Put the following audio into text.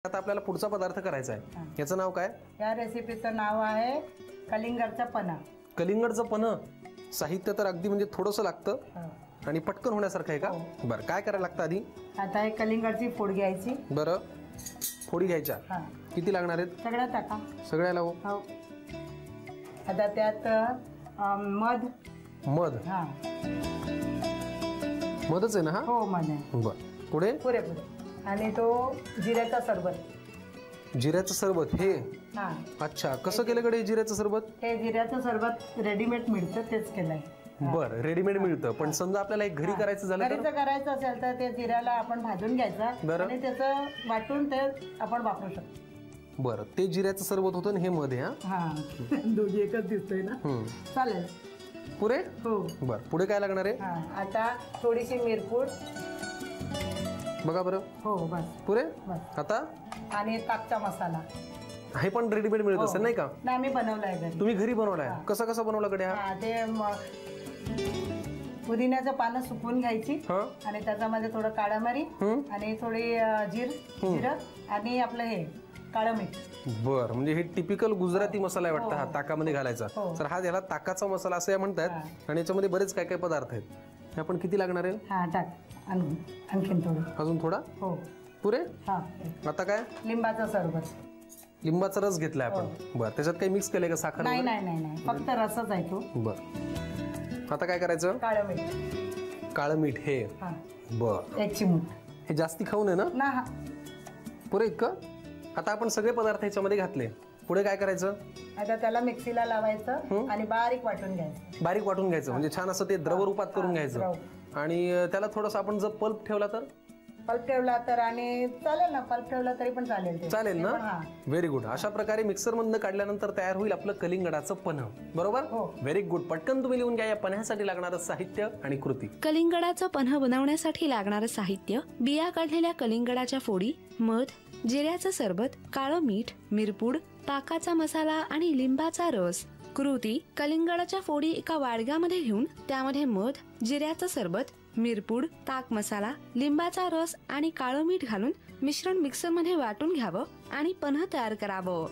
आता आपल्याला पुढचा पदार्थ करायचा आहे, याचं नाव काय? या रेसिपीचं नाव आहे कलिंगडचा पन्हा. कलिंगडचं पन्हा. साहित्य तर अगदी म्हणजे थोडंसं लागतं आणि पटकन होण्यासारखं आहे का? बरं, काय करायला लागतं आधी? आता एक कलिंगडची फोड घ्यायची. बरं, फोडी घ्यायच्या. किती लागणार आहेत? सगळ्या टाका. सगळ्या लावू. आता त्यात मध. मध? मधच आहे ना हा? हो, मध आहे. बरं, पुढे? पुरे पुरे. आणि तो जिऱ्याचा सरबत. जिऱ्याचं सरबत हे? अच्छा, कसं केलं कडे जिऱ्याचं सरबत? हे जिऱ्याचं सरबत रेडीमेड मिळतं, तेच केलंय. बरं, रेडीमेड मिळतं. पण समजा आपल्याला एक घरी करायचं झालं तर? घरीचं करायचं असेल तर ते जिऱ्याला आपण भाजून घ्यायचं आणि त्याचं वाटून ते आपण वापरू शकतो. बरं, ते जिऱ्याचं सरबत होतं आणि हे मध आहे. हा, दोघी एकच दिसतोय ना? चालेल. पुरे? हो. बरं, पुढे काय लागणार आहे? आता थोडीशी मिरपूड बघा बरं. हो, बस. पुरे? आता? आणि ताकचा मसाला. हे पण रेडीमेड मिळत असेल नाही का? नाही, मी बनवलाय घरी. तुम्ही घरी बनवलाय? कसा कसा बनवला कडे? ते पुदिन्याचं पानं सुकवून घ्यायची आणि त्याच्यामध्ये थोडं काळा मिरी आणि थोडी जिरं आणि आपलं हे काळं मीठ. बर, म्हणजे हे टिपिकल गुजराती मसाला आहे वाटतं हा, ताकामध्ये घालायचा. तर हा याला ताकाचा मसाला असं म्हणतात आणि याच्यामध्ये बरेच काय काय पदार्थ आहेत. हे आपण किती लागणार आहे? हा, टाक. आणखीन थोडं. अजून थोडा? हो. पुरे? आता काय? लिंबाचं सरबत. लिंबाचा रस घेतलाय आपण. बरं, त्याच्यात काही मिक्स केलंय का? साखर? नाही नाही नाही, फक्त रसच आहे तो. बरं, आता काय करायचं? काळं मीठ. काळं मीठ हे? बरं, एक चिमूट. हे जास्ती खाऊ नये ना? पुरे इतकं? आता आपण सगळे पदार्थ ह्याच्यामध्ये घातले, पुढे काय करायचं? आता त्याला मिक्सीला लावायचं आणि बारीक वाटून घ्यायचं. बारीक वाटून घ्यायचं म्हणजे छान असं ते द्रव रूपात करून घ्यायचं. आणि त्याला थोडंसं आपण जर पल्प ठेवला तर? पल्प ठेवला तर आणि चालेल ना, पल्प ठेवला तरी पण चालेल. चालेल ना? Very good. अशा प्रकारे मिक्सर मधनं काढल्यानंतर तयार होईल आपलं कलिंगडाचं पन्ह. बरोबर? Very good. पटकन तुम्ही लिहून घ्या या पन्ह्यासाठी लागणारं साहित्य आणि कृती. कलिंगडाचं पन्ह बनवण्यासाठी लागणारं साहित्य: बिया काढलेल्या कलिंगडाच्या फोडी, मध, जिऱ्याचं सरबत, काळं मीठ, मिरपूड, ताकाचा मसाला आणि लिंबाचा रस. कृती: कलिंगडाच्या फोडी एका वाडग्यामध्ये घेऊन त्यामध्ये मध, जिऱ्याचं सरबत, मिरपूड, ताक मसाला, लिंबाचा रस आणि काळं मीठ घालून मिश्रण मिक्सरमध्ये वाटून घ्यावं आणि पन्ह तयार करावं.